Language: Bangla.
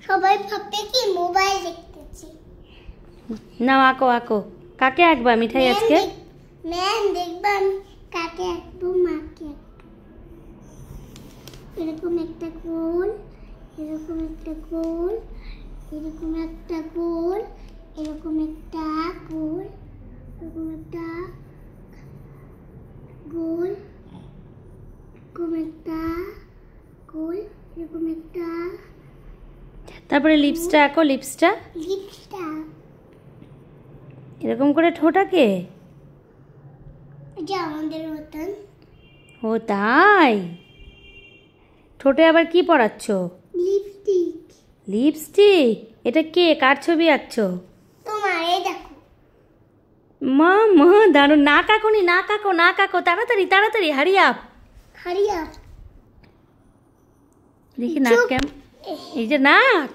সবাই ভাববে কি মোবাইল দেখতেছি। নাও আঁকো আঁকো। কাকে আঁকবা মিঠাই আজকে? ম্যাম দেখবা আমি কাকে আঁকবো, মাকে আঁকবো। এরকম একটা গোল, এরকম একটা গোল, এরকম একটা গোল, এরকম একটা গোল, এরকম একটা গোল, এরকম একটা গোল, এরকম একটা। তারপরে লিপসটা আঁকো। লিপসটা এরকম করে ঠোঁটাকে। এটা আমাদের মতন। ও তাই? ঠোঁটে আবার কি পরাচ্ছ? লিপস্টিক। লিপস্টিক? এটা কে, কার ছবি আঁকছো? তোমার, এই দেখো। মা মা দারুণ। নাক আঁকোনি, নাক আঁকো, নাক আঁকো তাড়াতাড়ি তাড়াতাড়ি, হারি আপ। হারিয়া দেখি নাক কেমন। এই যে নাক।